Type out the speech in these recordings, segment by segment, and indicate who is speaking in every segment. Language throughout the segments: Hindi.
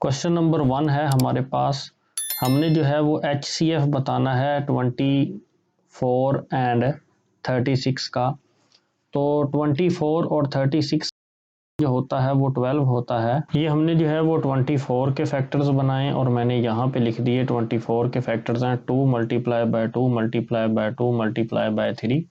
Speaker 1: क्वेश्चन नंबर 1 है हमारे पास। हमने जो है वो HCF बताना है 24 एंड 36 का। तो 24 और 36 जो होता है वो 12 होता है। ये हमने जो है वो 24 के फैक्टर्स बनाए और मैंने यहाँ पे लिख दिए 24 के फैक्टर्स हैं 2 multiply by 2 multiply by 2 multiply by 3।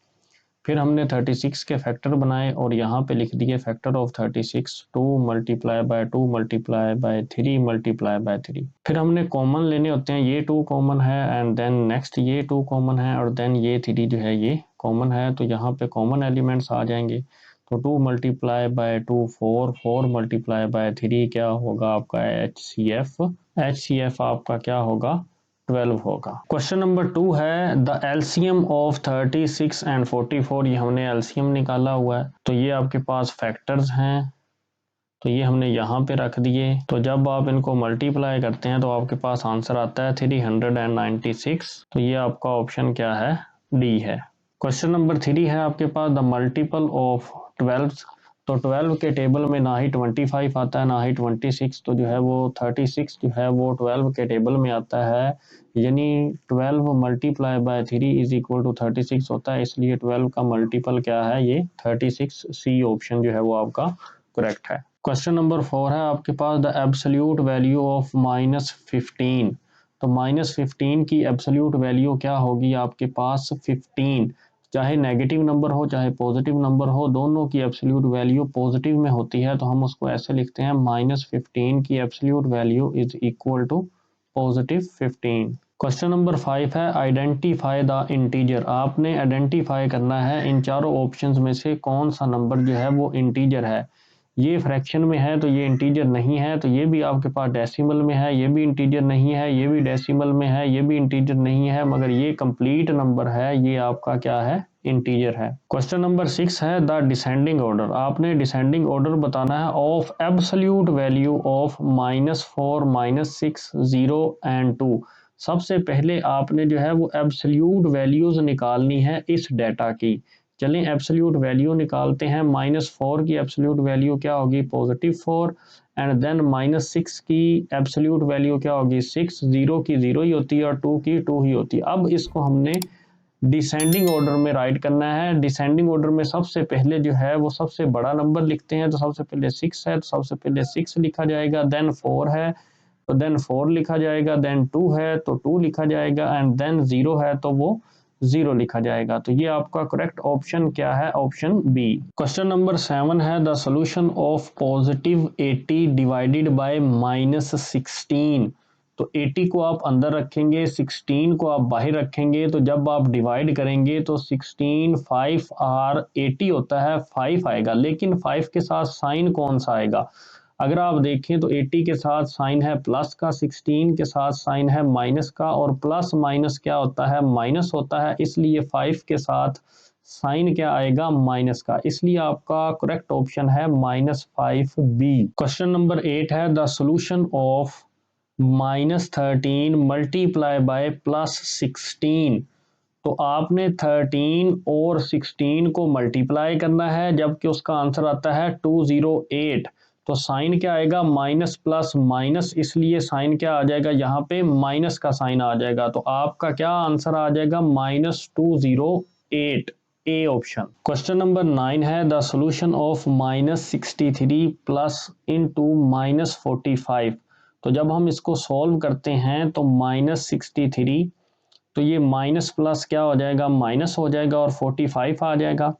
Speaker 1: फिर हमने 36 के फैक्टर बनाए और यहाँ पे लिख दिए factor of 36 2 multiply by 2 multiply by 3 multiply by 3। फिर हमने कॉमन लेने होते हैं, ये 2 कॉमन है एंड देन नेक्स्ट ये 2 कॉमन है और देन ये 3 जो है ये कॉमन है। तो यहाँ पे कॉमन एलिमेंट्स आ जाएंगे। तो 2 मल्टीप्लाई बाय 2 4, 4 मल्टीप्लाई बाय 3 क्या होगा आपका HCF आपका क्या होगा 12 होगा। क्वेश्चन नंबर 2 है द एलसीएम ऑफ 36 एंड 44। ये हमने एलसीएम निकाला हुआ है। तो ये आपके पास फैक्टर्स हैं, तो ये हमने यहाँ पे रख दिए। तो जब आप इनको मल्टीप्लाई करते हैं तो आपके पास आंसर आता है 396। तो ये आपका ऑप्शन क्या है, डी है। क्वेश्चन नंबर 3 है आपके पास द मल्टीपल ऑफ 12। तो 12 के टेबल में ना ही 25 आता है ना ही 26। तो जो है वो 36 जो है वो 12 के टेबल में आता है, यानी 12 multiply by 3 is equal to 36 होता है। इसलिए 12 का मल्टीपल क्या है, ये 36। सी ऑप्शन जो है वो आपका करेक्ट है। क्वेश्चन नंबर 4 है आपके पास द एब्सोल्यूट वैल्यू ऑफ -15। तो -15 की एब्सोल्यूट वैल्यू क्या होगी आपके पास 15। चाहे नेगेटिव नंबर हो चाहे पॉजिटिव नंबर हो, दोनों की एब्सोल्यूट वैल्यू पॉजिटिव में होती है। तो हम उसको ऐसे लिखते हैं -15 की absolute value is equal to +15। Question number 5 है आइडेंटिफाई द इंटीजर। आपने आइडेंटिफाई करना है इन चारों ऑप्शंस में से कौन सा नंबर जो है वो इंटीजर है। ये फ्रैक्शन में है तो ये इंटीजर नहीं है। तो ये भी आपके पास डेसिमल में है, ये भी इंटीजर नहीं है, ये भी डेसिमल में है, ये भी इंटीजर नहीं है, मगर ये कंप्लीट नंबर है, ये आपका क्या है, इंटीजर है। क्वेश्चन नंबर 6 है द डिसेंडिंग ऑर्डर। आपने डिसेंडिंग ऑर्डर बताना है of absolute value of -4 -6 0 and 2। सबसे पहले आपने जो है वो एब्सोल्यूट वैल्यूज निकालनी है इस डेटा की। चलें एब्सोल्यूट वैल्यू निकालते हैं। -4 की एब्सोल्यूट वैल्यू क्या होगी, +4 एंड देन -6 की एब्सोल्यूट वैल्यू क्या होगी 6। 0 की 0 ही होती है और 2 की 2 ही होती है। अब इसको हमने डिसेंडिंग ऑर्डर में राइट करना है। डिसेंडिंग ऑर्डर में सबसे पहले जो है वो सबसे बड़ा नंबर लिखते हैं। तो सबसे पहले 6 है तो सबसे पहले 6 लिखा जाएगा, देन 4 है तो देन 4 लिखा जाएगा, देन 2 है तो 2 लिखा जाएगा एंड देन 0 है तो वो 0 लिखा जाएगा। तो ये आपका करेक्ट ऑप्शन क्या है, ऑप्शन बी। क्वेश्चन नंबर 7 है the solution of +80 divided by -16। तो 80 को आप अंदर रखेंगे, 16 को आप बाहर रखेंगे। तो जब आप डिवाइड करेंगे तो 16 5 और 80 होता है 5 आएगा, लेकिन 5 के साथ साइन कौन सा आएगा। अगर आप देखें तो 80 के साथ साइन है प्लस का, 16 के साथ साइन है माइनस का, और प्लस माइनस क्या होता है, माइनस होता है। इसलिए 5 के साथ साइन क्या आएगा, माइनस का। इसलिए आपका करेक्ट ऑप्शन है -5B। क्वेश्चन नंबर 8 है the solution of -13 multiply by +16। तो आपने 13 और 16 को मल्टीप्लाई करना है, जबकि उसका आंसर आता है 208। तो साइन क्या आएगा, माइनस प्लस माइनस, इसलिए साइन क्या आ जाएगा, यहाँ पे माइनस का साइन आ जाएगा। तो आपका क्या आंसर आ जाएगा, -208, ए ऑप्शन। क्वेश्चन नंबर 9 है the solution of -63 plus into -45। तो जब हम इसको सॉल्व करते हैं तो -63, तो ये माइनस प्लस क्या हो जाएगा, माइनस हो जाएगा और 45 आ जाएगा।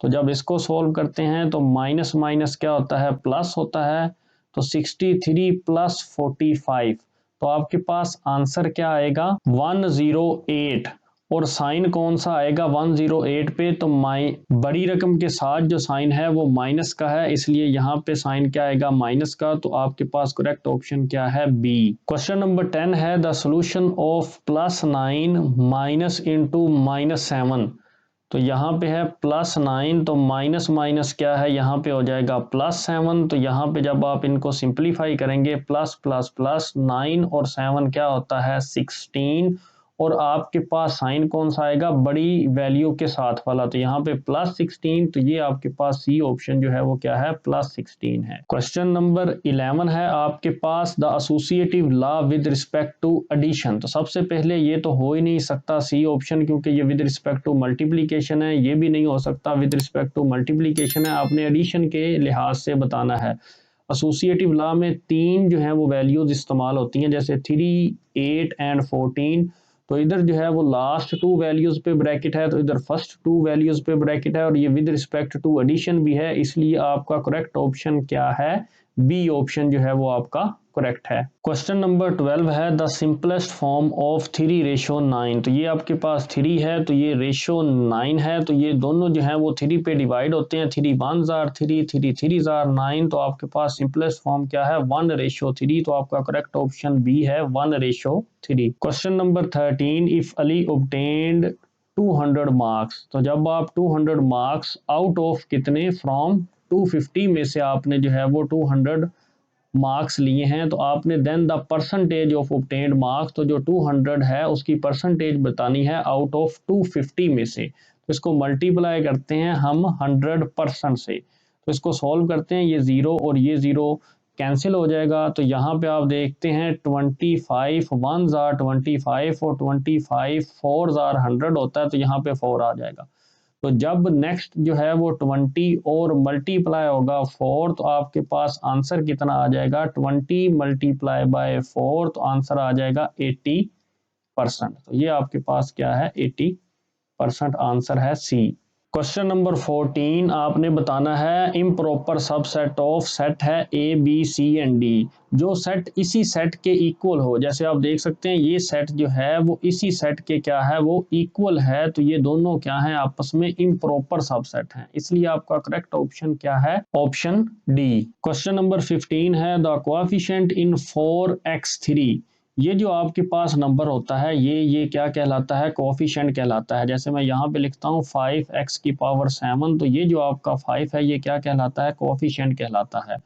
Speaker 1: तो जब इसको सॉल्व करते हैं तो माइनस माइनस क्या होता है, प्लस होता है। तो 63 प्लस 45, तो आपके पास आंसर क्या आएगा, 108। और साइन कौन सा आएगा 108 पे, तो बड़ी रकम के साथ जो साइन है वो माइनस का है, इसलिए यहाँ पे साइन क्या आएगा, माइनस का। तो आपके पास करेक्ट ऑप्शन क्या है, बी। क्वेश्चन नंबर 10 है the solution of +9 minus into -7। तो यहाँ पे है +9, तो माइनस माइनस क्या है, यहाँ पे हो जाएगा +7। तो यहाँ पे जब आप इनको सिंप्लीफाई करेंगे, प्लस प्लस प्लस 9 और 7 क्या होता है 16, और आपके पास साइन कौन सा आएगा, बड़ी वैल्यू के साथ वाला, तो यहाँ पे +16, तो ये आपके पास सी ऑप्शन जो है वो क्या है, +16 है। क्वेश्चन नंबर 11 है आपके पास, the associative law with respect to addition. तो सबसे पहले ये तो हो ही नहीं सकता सी ऑप्शन, क्योंकि ये विद रिस्पेक्ट टू मल्टीप्लीकेशन है, ये भी नहीं हो सकता विद रिस्पेक्ट टू मल्टीप्लीकेशन है, आपने एडिशन के लिहाज से बताना है। एसोसिएटिव लॉ में 3 जो है वो वैल्यूज इस्तेमाल होती हैं, जैसे 3, 8 एंड 14। तो इधर जो है वो लास्ट 2 वैल्यूज पे ब्रैकेट है, तो इधर फर्स्ट 2 वैल्यूज पे ब्रैकेट है, और ये विद रिस्पेक्ट टू एडिशन भी है, इसलिए आपका करेक्ट ऑप्शन क्या है, बी ऑप्शन जो है वो आपका करेक्ट है। क्वेश्चन नंबर 12 है, द सिंपलेस्ट फॉर्म ऑफ 3:9। तो ये आपके पास 3 है, तो ये रेशो 9 है, तो ये दोनों जो है वो 3 पे डिवाइड होते हैं, 3 1s are 3, 3 3s are 9। तो आपके पास सिंपलेस्ट फॉर्म क्या है, 1:3, तो आपका करेक्ट ऑप्शन बी है 1:3। Question number 13, if Ali obtained 200 marks. तो जब आप 200 मार्क्स आउट ऑफ कितने, फ्रॉम 250 में से आपने जो है वो 200 मार्क्स लिए हैं, तो आपने then the percentage of obtained marks, तो जो 200 है उसकी परसेंटेज बतानी है आउट ऑफ 250 में से। तो इसको मल्टीप्लाई करते हैं हम 100% से, तो इसको सॉल्व करते हैं, ये 0 और ये 0 कैंसिल हो जाएगा। तो यहाँ पे आप देखते हैं 25 1s are 25 और 25 4s are 100 होता है, तो यहाँ पे 4 आ जाएगा। तो जब नेक्स्ट जो है वो 20 और मल्टीप्लाई होगा 4, तो आपके पास आंसर कितना आ जाएगा, 20 मल्टीप्लाई बाय 4, तो आंसर आ जाएगा 80%। तो ये आपके पास क्या है, 80% आंसर है सी। क्वेश्चन नंबर 14, आपने बताना है इम्प्रॉपर सबसेट ऑफ सेट है A B C and D, जो सेट इसी सेट के इक्वल हो। जैसे आप देख सकते हैं ये सेट जो है वो इसी सेट के क्या है, वो इक्वल है, तो ये दोनों क्या है, आपस में इम्प्रॉपर सबसेट हैं, इसलिए आपका करेक्ट ऑप्शन क्या है, ऑप्शन डी। क्वेश्चन नंबर 15 है, द कोएफिशिएंट इन 4x3। ये जो आपके पास नंबर होता है ये क्या कहलाता है, कोएफिशिएंट कहलाता है। जैसे मैं यहाँ पे लिखता हूँ 5x⁷, तो ये जो आपका 5 है ये क्या कहलाता है, कोएफिशिएंट कहलाता है।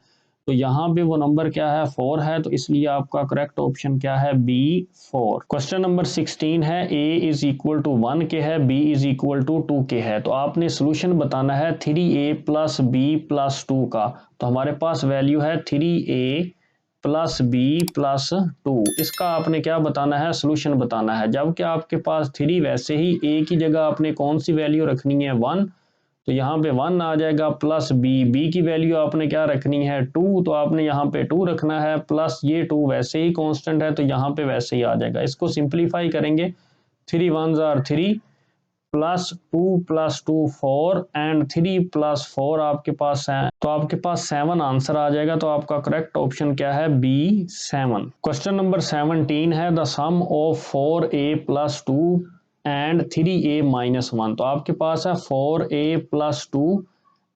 Speaker 1: तो यहाँ पे वो नंबर क्या है, 4 है, तो इसलिए आपका करेक्ट ऑप्शन क्या है, बी 4। क्वेश्चन नंबर 16 है, a इज इक्वल टू 1 के है, b इज इक्वल टू 2 के है। तो आपने सोल्यूशन बताना है 3a प्लस b प्लस 2 का। तो हमारे पास वैल्यू है 3a प्लस बी प्लस 2, इसका आपने क्या बताना है, सोल्यूशन बताना है। जबकि आपके पास 3 वैसे ही a की जगह आपने कौन सी वैल्यू रखनी है, 1, तो यहाँ पे 1 आ जाएगा, प्लस बी की वैल्यू आपने क्या रखनी है, 2, तो आपने यहाँ पे 2 रखना है, प्लस ये 2 वैसे ही कांस्टेंट है, तो यहाँ पे वैसे ही आ जाएगा। इसको सिंप्लीफाई करेंगे, 3 1s are 3 plus 2 plus 2 4 and 3 plus 4 आपके पास है, तो आपके पास 7 आंसर आ जाएगा। तो आपका करेक्ट ऑप्शन क्या है, बी 7। क्वेश्चन नंबर 17 है, the sum of 4a plus 2 and 3a minus 1। तो आपके पास है 4a प्लस 2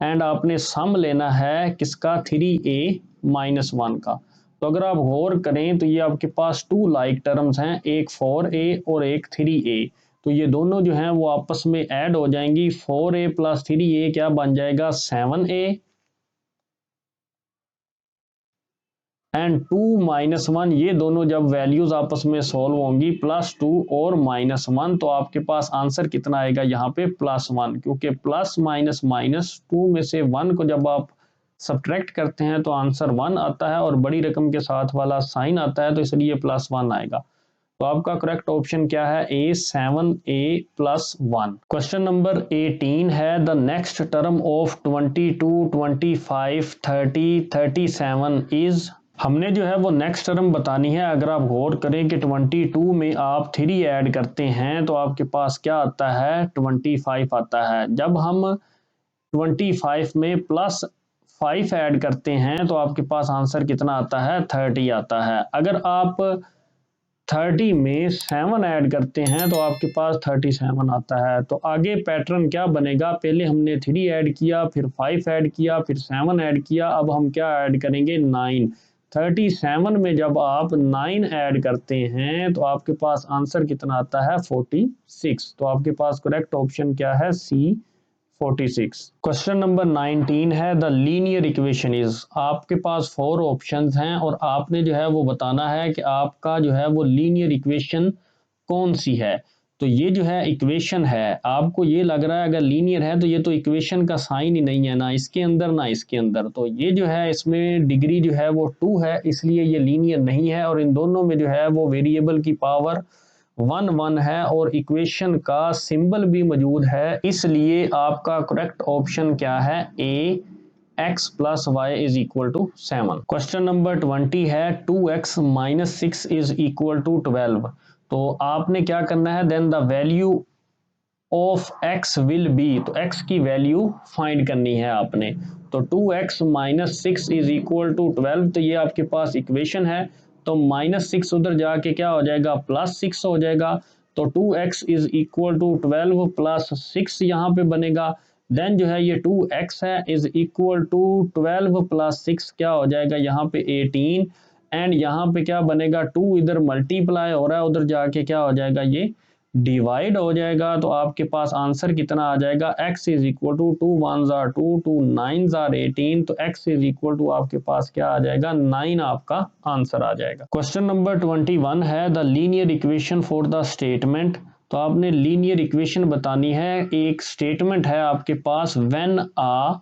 Speaker 1: एंड आपने सम लेना है किसका, 3a माइनस 1 का। तो अगर आप गौर करें तो ये आपके पास 2 लाइक टर्म्स हैं, एक 4a और एक 3a, तो ये दोनों जो हैं वो आपस में ऐड हो जाएंगी, 4a प्लस 3a क्या बन जाएगा, 7a एंड 2 माइनस 1, ये दोनों जब वैल्यूज आपस में सॉल्व होंगी, प्लस 2 और माइनस 1, तो आपके पास आंसर कितना आएगा यहाँ पे, +1, क्योंकि प्लस माइनस माइनस 2 में से 1 को जब आप सब्ट्रैक्ट करते हैं तो आंसर 1 आता है, और बड़ी रकम के साथ वाला साइन आता है, तो इसलिए +1 आएगा। तो आपका करेक्ट ऑप्शन क्या है, ए 7a + 1। क्वेश्चन नंबर 18 है, the next term of 22 25 30 37 is. हमने जो है वो नेक्स्ट टर्म बतानी है। अगर आप गौर करें कि 22 में आप 3 ऐड करते हैं तो आपके पास क्या आता है, 25 आता है। जब हम 25 में प्लस 5 ऐड करते हैं तो आपके पास आंसर कितना आता है, 30 आता है। अगर आप 30 में 7 ऐड करते हैं तो आपके पास 37 आता है। तो आगे पैटर्न क्या बनेगा, पहले हमने 3 ऐड किया, फिर 5 ऐड किया, फिर 7 ऐड किया, अब हम क्या ऐड करेंगे, 9। 37 में जब आप 9 ऐड करते हैं तो आपके पास आंसर कितना आता है, 46। तो आपके पास करेक्ट ऑप्शन क्या है, सी 46। क्वेश्चन नंबर 19 है, द लीनियर इक्वेशन इज। आपके पास 4 ऑप्शंस हैं और आपने जो है वो बताना है कि आपका जो है वो लीनियर इक्वेशन कौन सी है। तो ये जो है इक्वेशन है, आपको ये लग रहा है अगर लीनियर है तो ये तो इक्वेशन का साइन ही नहीं है, ना इसके अंदर ना इसके अंदर, तो ये जो है इसमें डिग्री जो है वो 2 है, इसलिए ये लीनियर नहीं है। और इन दोनों में जो है वो वेरिएबल की पावर 1 1 है और इक्वेशन का सिंबल भी मौजूद है, इसलिए आपका करेक्ट ऑप्शन क्या है, A x plus y is equal to 7। Question number 20 है 2x minus 6 is equal to 12। तो आपने क्या करना है, then the value of x will be, तो x की वैल्यू फाइंड करनी है आपने। तो 2x minus 6 is equal to 12, तो ये आपके पास इक्वेशन है। तो -6 उधर जाके क्या हो जाएगा, +6 हो जाएगा। तो 2x is equal to 12 plus 6 यहाँ पे बनेगा। देन जो है ये 2x है इज इक्वल टू 12 प्लस 6 क्या हो जाएगा यहाँ पे 18, एंड यहाँ पे क्या बनेगा, 2 इधर मल्टीप्लाई हो रहा है, उधर जाके क्या हो जाएगा, ये डिवाइड हो जाएगा। तो आपके पास आंसर कितना आ जाएगा, x is equal to 2 1 are 2 2 9 are 18, तो x इज इक्वल टू आपके पास क्या आ जाएगा, 9 आपका आंसर आ जाएगा। क्वेश्चन नंबर 21 है the linear equation for the statement. तो आपने लीनियर इक्वेशन बतानी है, एक स्टेटमेंट है आपके पास, व्हेन अ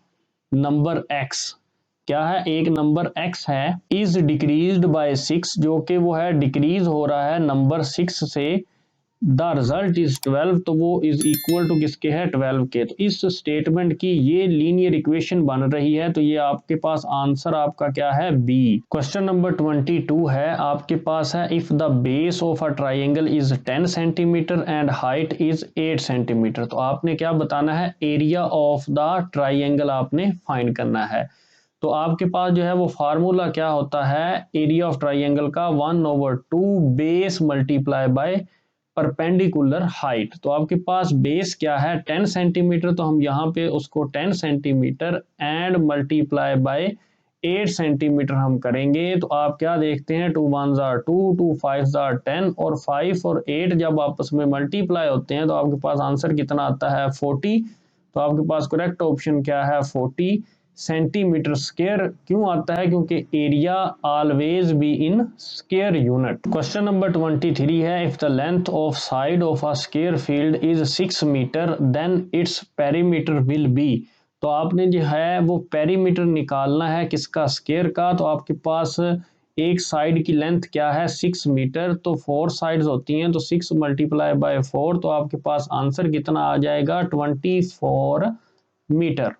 Speaker 1: नंबर x, क्या है, एक नंबर x है, इज डिक्रीज्ड बाय 6, जो कि वो है डिक्रीज हो रहा है नंबर 6 से, द रिजल्ट इज 12, तो वो इज इक्वल टू किसके है, 12 के। तो इस स्टेटमेंट की ये लीनियर इक्वेशन बन रही है, तो ये आपके पास आंसर आपका क्या है, बी। क्वेश्चन नंबर 22 है आपके पास है, if the base of a triangle is 10 centimetre and height is 8 centimetre. तो आपने क्या बताना है, एरिया ऑफ द ट्राइंगल आपने फाइंड करना है। तो आपके पास जो है वो फार्मूला क्या होता है, एरिया ऑफ ट्राइंगल का 1/2 base multiply by perpendicular height. तो आपके पास बेस क्या है, 10 सेंटीमीटर, तो हम यहाँ पे उसको 10 centimetre and multiply by 8 centimetre हम करेंगे। तो आप क्या देखते हैं, 2 1 आर 2 2 5 आर 10, और 5 और 8 जब आपस में मल्टीप्लाई होते हैं तो आपके पास आंसर कितना आता है, 40। तो आपके पास करेक्ट ऑप्शन क्या है, 40 सेंटीमीटर स्क्वायर। क्यों आता है, क्योंकि area always be in square unit. Question number 23 है, if the length of side of a square field is 6 meter then its perimeter will be. तो आपने जो है वो पेरीमीटर निकालना है किसका, स्क्वायर का। तो आपके पास एक साइड की लेंथ क्या है, 6 मीटर, तो 4 साइड्स होती हैं, तो 6 मल्टीप्लाई बाय 4, तो आपके पास आंसर कितना आ जाएगा, 24 मीटर।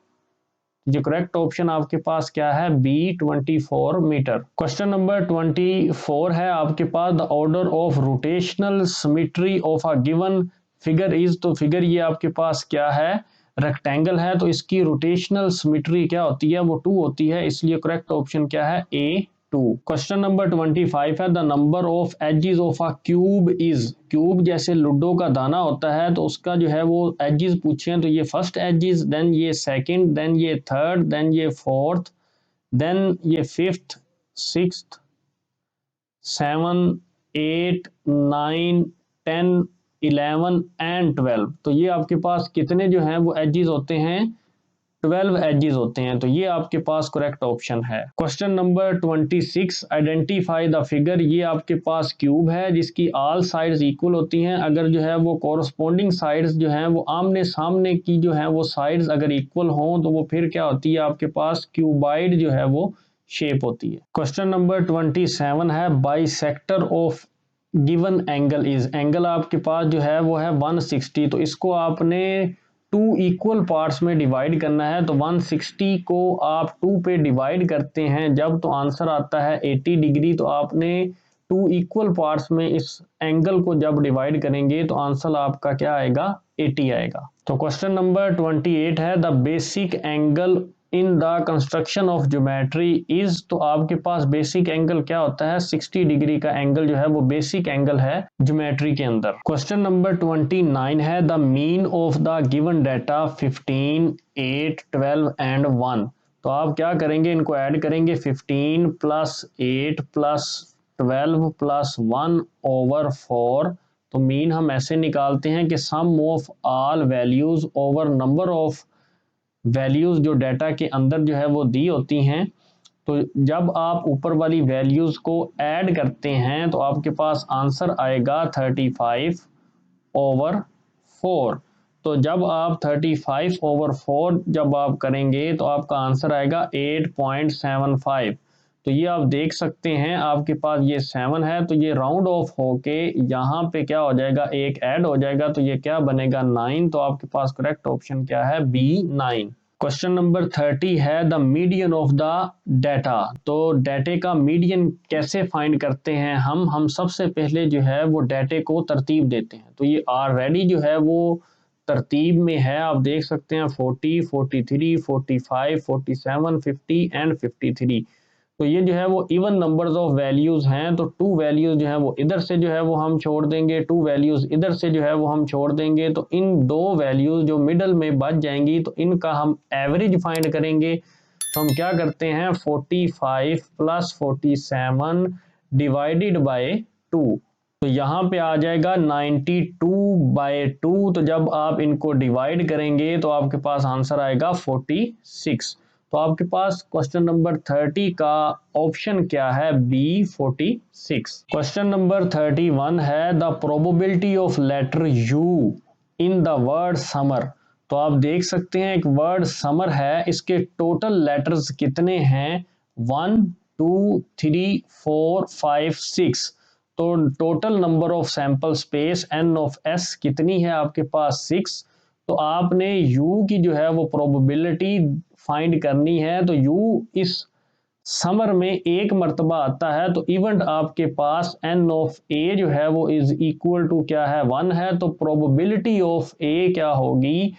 Speaker 1: जो करेक्ट ऑप्शन आपके पास क्या है, बी 24 मीटर। क्वेश्चन नंबर 24 है आपके पास, the order of rotational symmetry of a given figure is. तो फिगर ये आपके पास क्या है, रेक्टेंगल है, तो इसकी रोटेशनल सिमेट्री क्या होती है, वो 2 होती है, इसलिए करेक्ट ऑप्शन क्या है, ए 2। क्वेश्चन नंबर 25 है, the number of edges of a cube is. Cube जैसे लूडो का दाना होता है, तो उसका जो है वो एजेस पूछे हैं, तो ये फर्स्ट एजेस, देन ये सेकंड, देन ये थर्ड, देन ये फोर्थ, देन ये फिफ्थ, सिक्स्थ, 7 8 9 10 11 एंड 12। तो ये आपके पास कितने जो हैं वो एजेस होते हैं, 12 एजेस होते हैं, तो ये आपके पास करेक्ट ऑप्शन है। Question number 26, identify the figure. ये आपके पास क्यूब है जिसकी ऑल साइड्स इक्वल होती हैं, अगर जो है वो कॉरस्पॉन्डिंग साइड्स जो हैं वो आमने सामने की जो है वो साइड्स अगर इक्वल हों तो वो फिर क्या होती है, आपके पास क्यूबाइड जो है वो शेप होती है। क्वेश्चन नंबर 27 है, bisector of given angle is. Angle आपके पास जो है वो है 160, तो इसको आपने 2 इक्वल पार्ट्स में डिवाइड करना है। तो 160 को आप 2 पे डिवाइड करते हैं जब, तो आंसर आता है 80 डिग्री। तो आपने 2 इक्वल पार्ट्स में इस एंगल को जब डिवाइड करेंगे तो आंसर आपका क्या आएगा, 80 आएगा। तो क्वेश्चन नंबर 28 है, the basic angle in the construction of geometry is. तो आपके पास बेसिक एंगल क्या होता है, 60 डिग्री का एंगल जो है वो बेसिक एंगल है ज्योमेट्री के अंदर। क्वेश्चन नंबर 29 है, the mean of the given data 15 8 12 and 1। तो आप क्या करेंगे, इनको ऐड करेंगे, 15 प्लस 8 प्लस 12 प्लस 1 ओवर 4। तो मीन हम ऐसे निकालते हैं कि sum of all values over number of values जो डाटा के अंदर जो है वो दी होती हैं। तो जब आप ऊपर वाली वैल्यूज़ को ऐड करते हैं तो आपके पास आंसर आएगा 35/4। तो जब आप 35/4 जब आप करेंगे तो आपका आंसर आएगा 8.75। तो ये आप देख सकते हैं आपके पास ये 7 है, तो ये राउंड ऑफ होके यहाँ पे क्या हो जाएगा, एक ऐड हो जाएगा, तो ये क्या बनेगा 9। तो आपके पास करेक्ट ऑप्शन क्या है, बी 9। क्वेश्चन नंबर 30 है the median of the data. तो डाटे का मीडियन कैसे फाइंड करते हैं हम सबसे पहले जो है वो डाटे को तरतीब देते हैं। तो ये ऑलरेडी जो है वो तरतीब में है, आप देख सकते हैं 40, 43, 45, 47, 50 एंड 53। तो ये जो है वो इवन नंबर्स ऑफ वैल्यूज़ हैं, तो 2 वैल्यूज़ जो है वो इधर से जो है वो हम छोड़ देंगे, 2 वैल्यूज़ इधर से जो है वो हम छोड़ देंगे, तो इन 2 वैल्यूज़ जो मिडल में बच जाएंगी तो इनका हम एवरेज फाइंड करेंगे। तो हम क्या करते हैं 45 + 47 डिवाइडेड बाय 2, तो यहाँ पे आ जाएगा 92/2। तो जब आप इनको डिवाइड करेंगे तो आपके पास आंसर आएगा 46। तो आपके पास क्वेश्चन नंबर 30 का ऑप्शन क्या है, बी 46। क्वेश्चन नंबर 31 है the probability of letter U in the word summer. तो आप देख सकते हैं एक वर्ड समर है, इसके टोटल लेटर्स कितने हैं, 1 2 3 4 5 6। तो total number of sample space N of S कितनी है आपके पास, 6। तो आपने u की जो है वो प्रोबेबिलिटी फाइंड करनी है। तो u इस समर में एक मर्तबा आता है, तो इवेंट आपके पास n ऑफ a जो है वो इज इक्वल टू क्या है, 1 है। तो प्रोबेबिलिटी ऑफ a क्या होगी,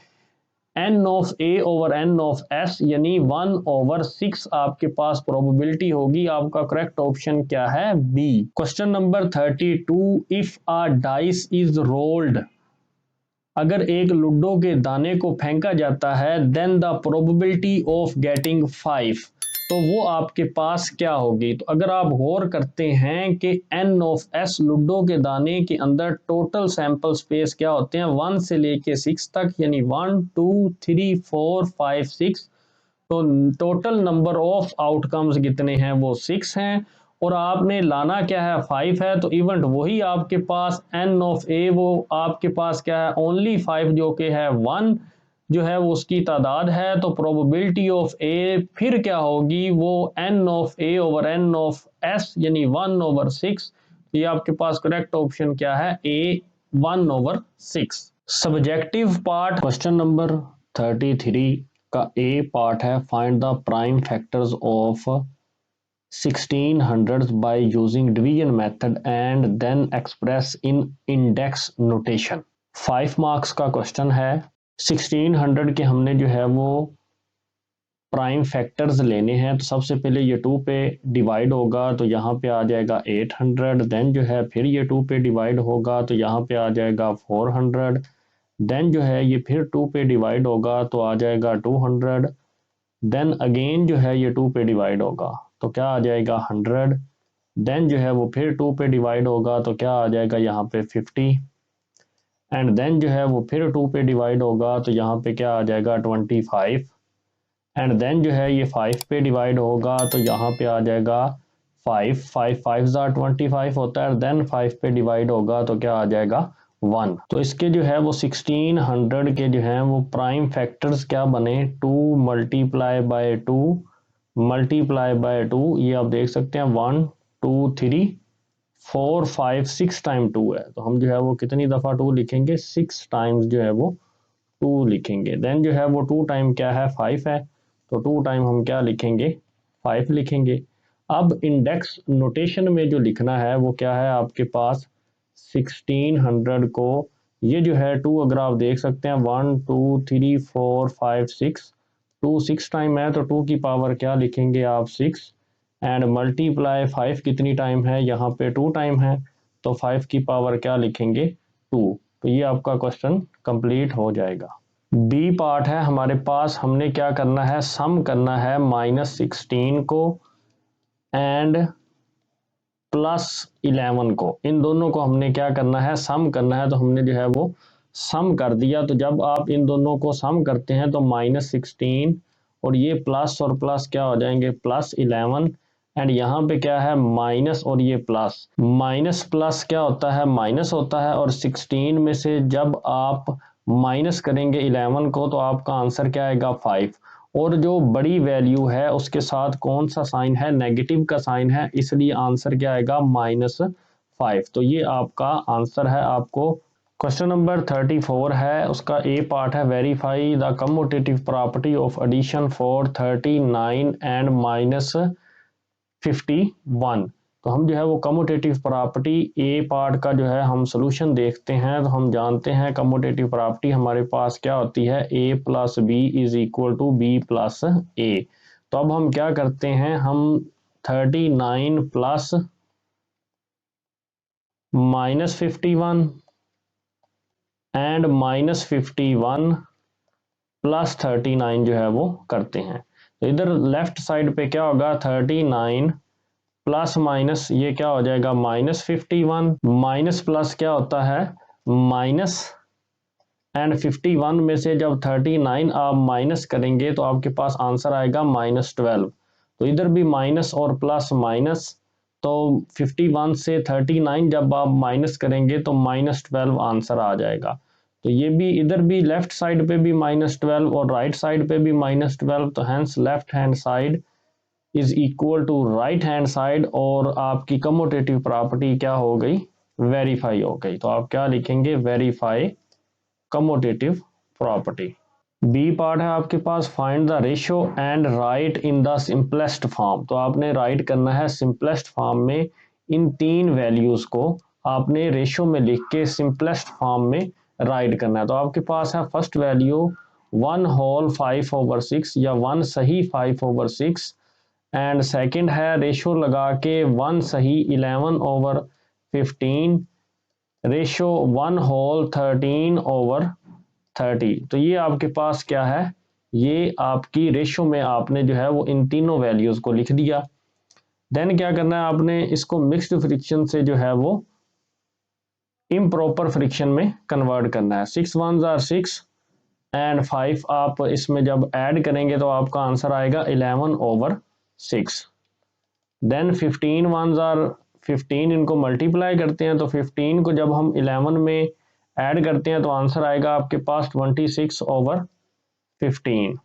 Speaker 1: n of a over n of s, यानी 1/6 आपके पास प्रोबेबिलिटी होगी। आपका करेक्ट ऑप्शन क्या है, B. Question number 32 if a dice is rolled, अगर एक लूडो के दाने को फेंका जाता है, then the probability of getting 5, तो वो आपके पास क्या होगी। तो अगर आप गौर करते हैं कि n ऑफ s लूडो के दाने के अंदर टोटल सैंपल स्पेस क्या होते हैं, 1 से लेके 6 तक, यानी 1 2 3 4 5 6। तो टोटल नंबर ऑफ आउटकम्स कितने हैं, वो 6 हैं, और आपने लाना क्या है, 5 है। तो इवेंट वही आपके पास n ऑफ a, वो आपके पास क्या है, ओनली 5 जो कि है 1 जो है वो उसकी तादाद है। तो प्रोबेबिलिटी ऑफ a फिर क्या होगी, वो n of a over n of s, यानी 1/6। ये आपके पास करेक्ट ऑप्शन क्या है, a 1/6। Subjective part question number 33 का ए पार्ट है find the prime factors of 1600 by using division method and then express in index notation. 5 marks का क्वेश्चन है। 1600 के हमने जो है वो प्राइम फैक्टर्स लेने हैं। तो सबसे पहले ये 2 पे डिवाइड होगा, तो यहाँ पे आ जाएगा 800। देन जो है फिर ये 2 पे डिवाइड होगा, तो यहाँ पे आ जाएगा 400। देन जो है ये फिर 2 पे डिवाइड होगा, तो आ जाएगा 200। देन अगेन जो है ये 2 पे डिवाइड होगा, तो क्या आ जाएगा 100। देन जो है वो फिर 2 पे डिवाइड होगा, तो क्या आ जाएगा यहाँ पे 50। एंड देन जो है वो फिर 2 पे डिवाइड होगा, तो यहाँ पे क्या आ जाएगा 25। एंड देन जो है ये 5 पे डिवाइड होगा, तो यहाँ पे आ जाएगा 5 5 5 25 होता है। देन 5 पे डिवाइड होगा, तो क्या आ जाएगा 1। तो इसके जो है वो 1600 के जो हैं वो प्राइम फैक्टर्स क्या बने, 2 मल्टीप्लाई बाय 2 मल्टीप्लाई बाय 2। ये आप देख सकते हैं 1 2 3 4 5 6 टाइम 2 है, तो हम जो है वो कितनी दफ़ा 2 लिखेंगे, 6 टाइम्स जो है वो 2 लिखेंगे। देन जो है वो 2 टाइम क्या है, 5 है, तो 2 टाइम हम क्या लिखेंगे, 5 लिखेंगे। अब इंडेक्स नोटेशन में जो लिखना है वो क्या है आपके पास, 1600 को ये जो है 2 अगर आप देख सकते हैं 1 2 3 4 5 6, 2 6 टाइम है, तो 2 की पावर क्या लिखेंगे आप 6। एंड मल्टीप्लाई 5 कितनी टाइम है, यहाँ पे 2 टाइम है, तो 5 की पावर क्या लिखेंगे 2। तो ये आपका क्वेश्चन कंप्लीट हो जाएगा। बी पार्ट है हमारे पास, हमने क्या करना है, सम करना है -16 को एंड +11 को, इन दोनों को हमने क्या करना है, सम करना है। तो हमने जो है वो सम कर दिया। तो जब आप इन दोनों को सम करते हैं तो -16 और ये प्लस और प्लस क्या हो जाएंगे, +11, एंड यहाँ पे क्या है माइनस और ये प्लस, माइनस प्लस क्या होता है, माइनस होता है, और 16 में से जब आप माइनस करेंगे 11 को तो आपका आंसर क्या आएगा 5, और जो बड़ी वैल्यू है उसके साथ कौन सा साइन है, नेगेटिव का साइन है, इसलिए आंसर क्या आएगा -5। तो ये आपका आंसर है। आपको क्वेश्चन नंबर 34 है, उसका ए पार्ट है, verify the commutative property of addition for 39 and -51। तो हम जो है वो कम्यूटेटिव प्रॉपर्टी ए पार्ट का जो है हम सोल्यूशन देखते हैं। तो हम जानते हैं कम्यूटेटिव प्रॉपर्टी हमारे पास क्या होती है, a + b = b + a। तो अब हम क्या करते हैं, हम 39 प्लस -51 एंड -51 + 39 जो है वो करते हैं। तो इधर लेफ्ट साइड पे क्या होगा, 39 प्लस माइनस ये क्या हो जाएगा -51, माइनस प्लस क्या होता है माइनस, एंड 51 में से जब 39 आप माइनस करेंगे तो आपके पास आंसर आएगा -12। तो इधर भी माइनस और प्लस माइनस, तो 51 से 39 जब आप माइनस करेंगे तो -12 आंसर आ जाएगा। तो ये भी इधर भी लेफ्ट साइड पे भी -12 और राइट साइड पे भी -12, तो hence left hand side is equal to right hand side, और आपकी कम्यूटेटिव प्रॉपर्टी क्या हो गई, वेरीफाई हो गई। तो आप क्या लिखेंगे, verify commutative property. B part है आपके पास, find the ratio and write in the simplest form. तो आपने राइट करना है सिंपलेस्ट फॉर्म में, इन तीन वैल्यूज को आपने रेशियो में लिख के सिंपलेस्ट फॉर्म में राइट करना है। तो आपके पास है फर्स्ट वैल्यू 1 होल 5/6 या 1 सही 5/6, एंड सेकंड है रेशो लगा के 1 सही 11/15, रेशो 1 होल 13/30। तो ये आपके पास क्या है, ये आपकी रेशो में आपने जो है वो इन तीनों वैल्यूज को लिख दिया। देन क्या करना है, आपने इसको मिक्स्ड फ्रिक्शन से जो है वो इम्प्रॉपर फ्रिक्शन में कन्वर्ट करना है। 6 1s are 6 एंड 5 आप इसमें जब ऐड करेंगे तो आपका आंसर आएगा 11/6। देन 15 1s are 15, इनको मल्टीप्लाई करते हैं तो 15 को जब हम 11 में ऐड करते हैं तो आंसर आएगा आपके पास 26/15।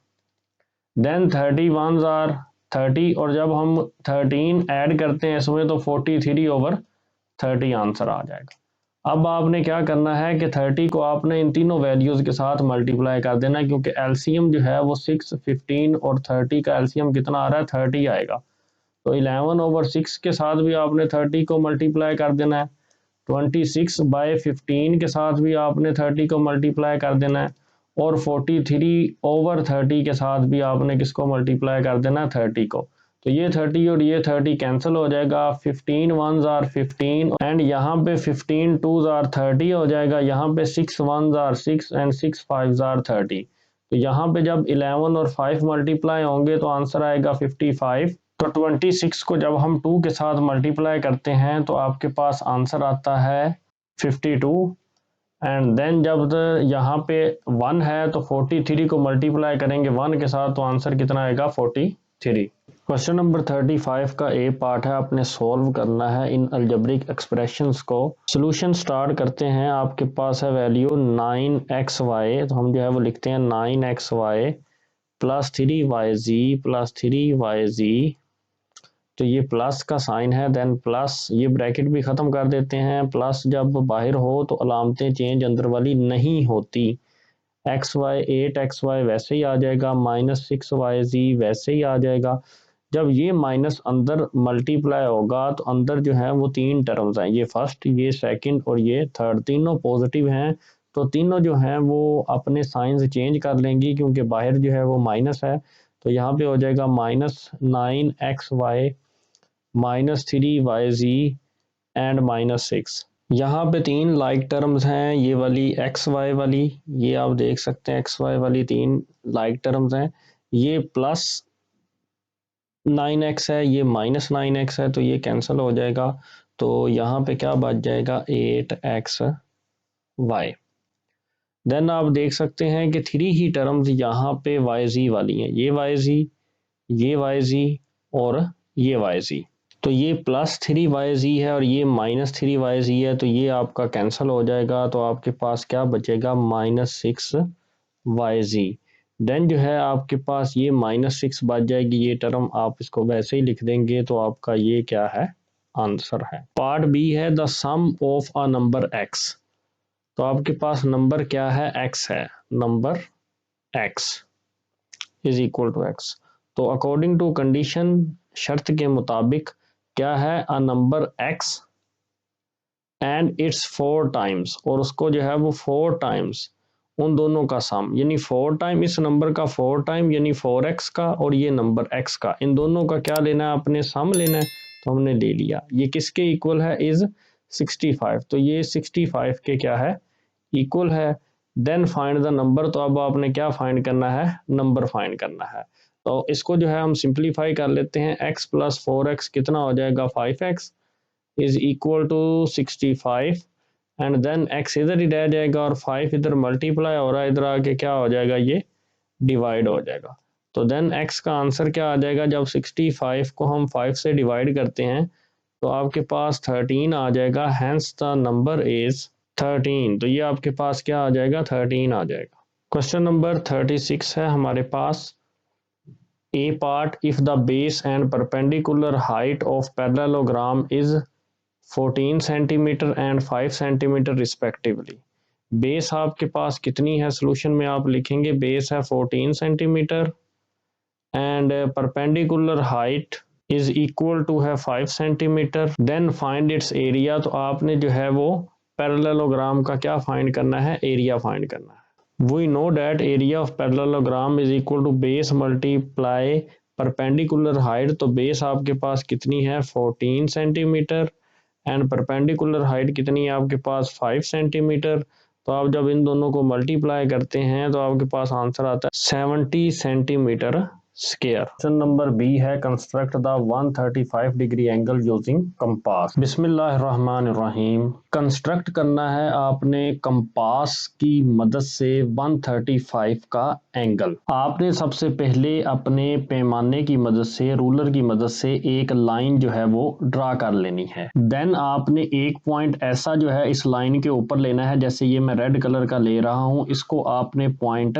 Speaker 1: देन 30 1s are 30, और जब हम 13 ऐड करते हैं इसमें तो 43/30 आंसर आ जाएगा। अब आपने क्या करना है कि 30 को आपने इन तीनों वैल्यूज़ के साथ मल्टीप्लाई कर देना, क्योंकि एलसीएम जो है वो 6, 15 और 30 का एलसीएम कितना आ रहा है, 30 आएगा। तो 11/6 के साथ भी आपने 30 को मल्टीप्लाई कर देना है, 26/15 के साथ भी आपने 30 को मल्टीप्लाई कर देना है, और 43/30 के साथ भी आपने किसको मल्टीप्लाई कर देना है, 30 को। तो ये 30 और ये 30 कैंसिल हो जाएगा, 15 1s are 15 एंड यहाँ पे 15 2s are 30 हो जाएगा, यहाँ पे 6 1s are 6 and 6 5s are 30। तो यहाँ पे जब 11 और 5 मल्टीप्लाई होंगे तो आंसर आएगा 55। तो 26 को जब हम 2 के साथ मल्टीप्लाई करते हैं तो आपके पास आंसर आता है 52, एंड देन जब यहाँ पे 1 है तो 43 को मल्टीप्लाई करेंगे 1 के साथ तो आंसर कितना आएगा 43। क्वेश्चन नंबर 35 का ए पार्ट है, आपने सॉल्व करना है इन अलजेब्रिक एक्सप्रेशंस को। सॉल्यूशन स्टार्ट करते हैं। आपके पास है वैल्यू 9xy, तो हम जो है वो लिखते हैं 9xy + 3yz + 3yz, तो ये प्लस का साइन है। देन प्लस ये ब्रैकेट भी ख़त्म कर देते हैं, प्लस जब बाहर हो तो अलामतें चेंज अंदर वाली नहीं होती। xy 8xy वैसे ही आ जाएगा, -6yz वैसे ही आ जाएगा। जब ये माइनस अंदर मल्टीप्लाई होगा तो अंदर जो है वो तीन टर्म्स हैं, ये फर्स्ट, ये सेकंड और ये थर्ड, तीनों पॉजिटिव हैं। तो तीनों जो हैं वो अपने साइंस चेंज कर लेंगी, क्योंकि बाहर जो है वो माइनस है। तो यहाँ पे हो जाएगा -9xy -3yz एंड -6। यहाँ पे तीन लाइक टर्म्स हैं, ये वाली xy वाली, ये आप देख सकते हैं xy वाली तीन लाइक टर्म्स हैं। ये +9x है, ये -9x है, तो ये कैंसिल हो जाएगा। तो यहाँ पे क्या बच जाएगा 8xy। देन आप देख सकते हैं कि 3 ही टर्म्स यहाँ पे YZ वाली हैं, ये YZ, ये YZ और ये YZ। तो ये +3YZ है और ये -3YZ है, तो ये आपका कैंसिल हो जाएगा, तो आपके पास क्या बचेगा -6YZ। देन जो है आपके पास ये -6 बच जाएगी, ये टर्म आप इसको वैसे ही लिख देंगे, तो आपका ये क्या है, आंसर है। पार्ट बी है the sum of a number x। तो आपके पास नंबर क्या है, x है, number x is equal to x। तो अकॉर्डिंग टू कंडीशन, शर्त के मुताबिक क्या है, a number x and its 4 times, और उसको जो है वो 4 टाइम्स उन दोनों का सम, यानी 4 टाइम इस नंबर का 4 टाइम यानी 4x का, और ये नंबर x का, इन दोनों का क्या लेना है, अपने सम लेना है। तो हमने ले लिया, ये किसके इक्वल है, इज 65। तो ये 65 के क्या है, इक्वल है। देन फाइंड द नंबर, तो अब आपने क्या फाइंड करना है, नंबर फाइंड करना है। तो इसको जो है हम सिंप्लीफाई कर लेते हैं, x + 4x कितना हो जाएगा, 5x is equal to 65, and then x इधर ही रह जाएगा और 5 इधर मल्टीप्लाई हो रहा है, इधर आके क्या हो जाएगा, ये डिवाइड हो जाएगा। तो देन x का आंसर क्या आ जाएगा, जब 65 को हम 5 से डिवाइड करते हैं तो आपके पास 13 आ जाएगा, हैंस द नंबर इज 13। तो ये आपके पास क्या आ जाएगा, 13 आ जाएगा। क्वेश्चन नंबर 36 है हमारे पास, A part, if the base and perpendicular height of parallelogram is 14 centimetre and 5 centimetre respectively. Base आपके पास कितनी है, सोल्यूशन में आप लिखेंगे बेस है 14 centimetre and perpendicular height is equal to है 5 centimeter. Then find its area, तो आपने जो है वो पैरेललोग्राम का क्या फाइंड करना है, एरिया फाइंड करना है। We know that area of parallelogram is equal to base multiply perpendicular height. तो बेस आपके पास कितनी है, 14 सेंटीमीटर एंड परपेंडिकुलर हाइट कितनी है आपके पास, 5 सेंटीमीटर। तो आप जब इन दोनों को मल्टीप्लाई करते हैं तो आपके पास आंसर आता है 70 centimetre square. Question number B है, construct the 135 degree angle using compass. बिस्मिल्लाहिर्रहमानिर्रहीम। कंस्ट्रक्ट करना है आपने कंपास की मदद से 135 का एंगल। आपने सबसे पहले अपने पैमाने की मदद से, रूलर की मदद से एक लाइन जो है वो ड्रा कर लेनी है। देन आपने एक पॉइंट ऐसा जो है इस लाइन के ऊपर लेना है, जैसे ये मैं रेड कलर का ले रहा हूं, इसको आपने पॉइंट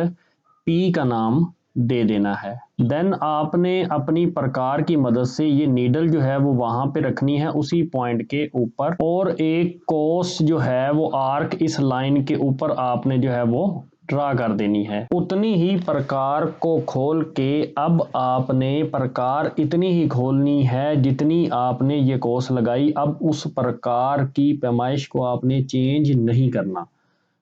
Speaker 1: P का नाम दे देना है। देन आपने अपनी प्रकार की मदद से ये नीडल जो है वो वहां पे रखनी है उसी पॉइंट के ऊपर, और एक कोस जो है वो आर्क इस लाइन के ऊपर आपने जो है वो ड्रा कर देनी है। उतनी ही प्रकार को खोल के अब आपने प्रकार इतनी ही खोलनी है जितनी आपने ये कोस लगाई। अब उस प्रकार की पैमाइश को आपने चेंज नहीं करना।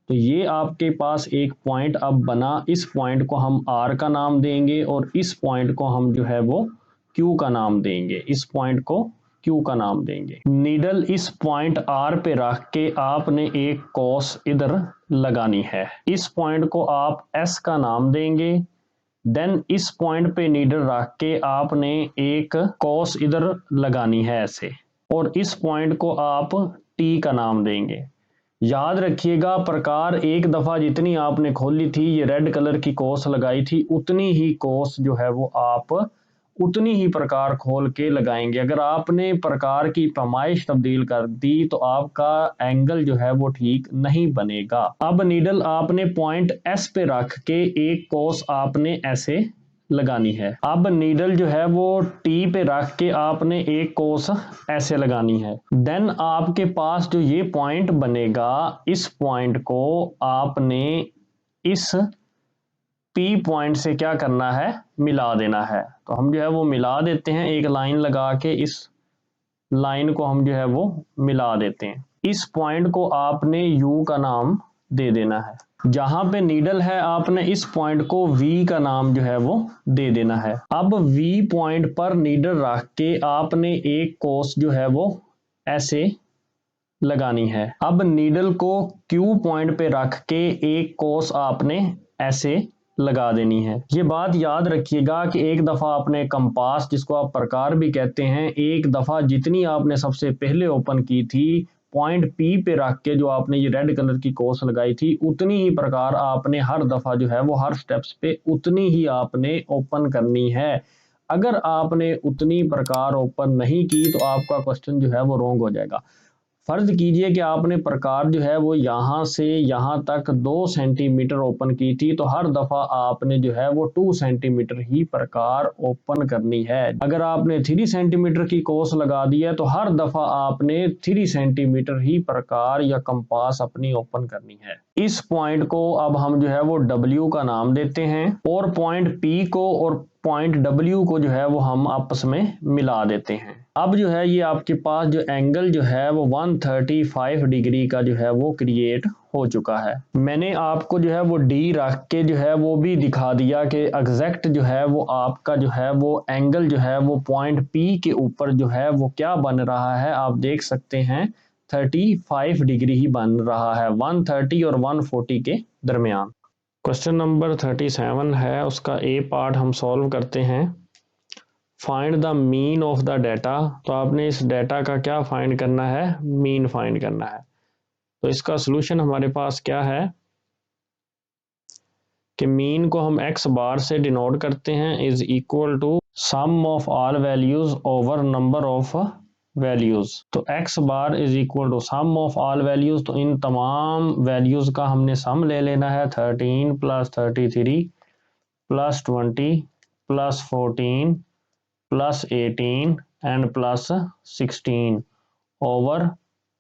Speaker 1: तो ये आपके पास एक पॉइंट अब बना, इस पॉइंट को हम R का नाम देंगे और इस पॉइंट को हम जो है वो Q का नाम देंगे, इस पॉइंट को Q का नाम देंगे। नीडल इस पॉइंट R पे रख के आपने एक कोस इधर लगानी है, इस पॉइंट को आप S का नाम देंगे। देन इस पॉइंट पे नीडल रख के आपने एक कोस इधर लगानी है ऐसे, और इस पॉइंट को आप T का नाम देंगे। याद रखिएगा प्रकार एक दफ़ा जितनी आपने खोली थी, ये रेड कलर की कोस लगाई थी, उतनी ही कोस जो है वो आप उतनी ही प्रकार खोल के लगाएंगे। अगर आपने प्रकार की पैमाइश तब्दील कर दी तो आपका एंगल जो है वो ठीक नहीं बनेगा। अब नीडल आपने पॉइंट S पे रख के एक कोस आपने ऐसे लगानी है। अब नीडल जो है वो T पे रख के आपने एक कोस ऐसे लगानी है। देन आपके पास जो ये पॉइंट बनेगा, इस पॉइंट को आपने इस P पॉइंट से क्या करना है, मिला देना है। तो हम जो है वो मिला देते हैं, एक लाइन लगा के इस लाइन को हम जो है वो मिला देते हैं। इस पॉइंट को आपने U का नाम दे देना है। जहां पे नीडल है आपने इस पॉइंट को V का नाम जो है वो दे देना है। अब V पॉइंट पर नीडल रख के आपने एक कोस जो है वो ऐसे लगानी है। अब नीडल को Q पॉइंट पे रख के एक कोस आपने ऐसे लगा देनी है। ये बात याद रखिएगा कि एक दफ़ा आपने कंपास, जिसको आप प्रकार भी कहते हैं, एक दफ़ा जितनी आपने सबसे पहले ओपन की थी पॉइंट पी पे रख के जो आपने ये रेड कलर की कोस लगाई थी, उतनी ही प्रकार आपने हर दफ़ा जो है वो हर स्टेप्स पे उतनी ही आपने ओपन करनी है। अगर आपने उतनी प्रकार ओपन नहीं की तो आपका क्वेश्चन जो है वो रॉन्ग हो जाएगा। फर्ज कीजिए कि आपने प्रकार जो है वो यहाँ से यहाँ तक 2 सेंटीमीटर ओपन की थी, तो हर दफ़ा आपने जो है वो 2 सेंटीमीटर ही प्रकार ओपन करनी है। अगर आपने 3 सेंटीमीटर की कोस लगा दी है तो हर दफ़ा आपने 3 सेंटीमीटर ही प्रकार या कंपास अपनी ओपन करनी है। इस पॉइंट को अब हम जो है वो W का नाम देते हैं और पॉइंट P को और पॉइंट W को जो है वो हम आपस में मिला देते हैं। अब जो है ये आपके पास जो एंगल जो है वो 135 डिग्री का जो है वो क्रिएट हो चुका है। मैंने आपको जो है वो डी रख के जो है वो भी दिखा दिया कि एग्जैक्ट जो है वो आपका जो है वो एंगल जो है वो पॉइंट पी के ऊपर जो है वो क्या बन रहा है, आप देख सकते हैं 35 डिग्री ही बन रहा है 130 और 140 के दरमियान। क्वेश्चन नंबर 37 है, उसका ए पार्ट हम सॉल्व करते हैं। Find the mean of the data. तो आपने इस डाटा का क्या फाइंड करना है, मीन फाइंड करना है। तो इसका सॉल्यूशन हमारे पास क्या है कि मीन को हम एक्स बार से डिनोट करते हैं, is equal to sum of all values over number of values. तो X bar is equal to sum of all values, तो इन तमाम वैल्यूज का हमने सम ले लेना है 13 plus 33 plus 20 plus 14 plus 18 and plus 16 over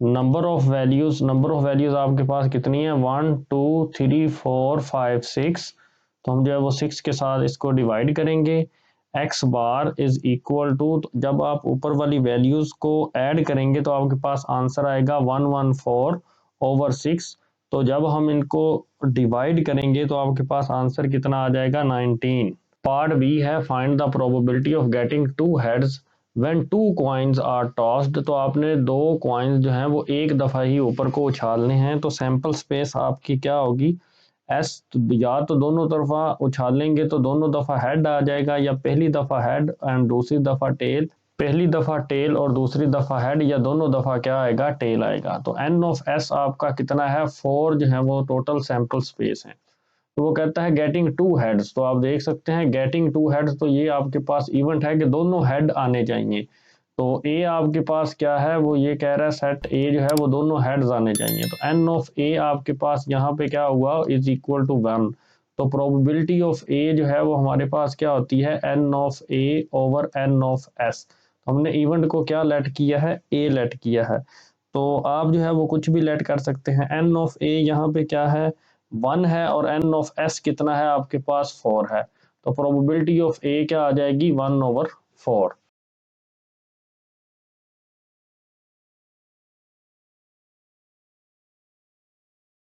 Speaker 1: number of values. Number of values आपके पास कितनी है 1 2 3 4 5 6, तो हम जो है वो 6 के साथ इसको डिवाइड करेंगे। X bar is equal to, जब आप ऊपर वाली वैल्यूज को ऐड करेंगे तो आपके पास आंसर आएगा 114 ओवर 6। तो जब हम इनको डिवाइड करेंगे तो आपके पास आंसर कितना आ जाएगा 19। पार्ट बी है find the probability of getting 2 heads when 2 coins are tossed. तो आपने 2 कॉइन्स जो हैं वो एक दफ़ा ही ऊपर को उछालने हैं, तो सैंपल स्पेस आपकी क्या होगी एस। या तो दोनों तरफा उछालेंगे तो दोनों दफ़ा हेड आ जाएगा, या पहली दफ़ा हेड एंड दूसरी दफ़ा टेल, पहली दफ़ा टेल और दूसरी दफ़ा हेड, या दोनों दफ़ा क्या आएगा टेल आएगा। तो एन ऑफ एस आपका कितना है 4 जो है वो टोटल सैंपल स्पेस है। तो वो कहता है गेटिंग 2 हेड्स, तो आप देख सकते हैं गेटिंग 2 हेड्स, तो ये आपके पास इवेंट है कि दोनों हेड आने चाहिए। तो ए आपके पास क्या है, वो ये कह रहा है सेट ए जो है वो दोनों हेड्स आने चाहिए। तो एन ऑफ ए आपके पास यहाँ पे क्या हुआ इज इक्वल टू 1। तो प्रोबेबिलिटी ऑफ ए जो है वो हमारे पास क्या होती है N of A over N of S. हमने इवेंट को क्या लेट किया है, ए लेट किया है। तो आप जो है वो कुछ भी लेट कर सकते हैं। एन ऑफ ए यहाँ पे क्या है 1 है और एन ऑफ एस कितना है आपके पास 4 है। तो प्रोबेबिलिटी ऑफ ए क्या आ जाएगी 1/4।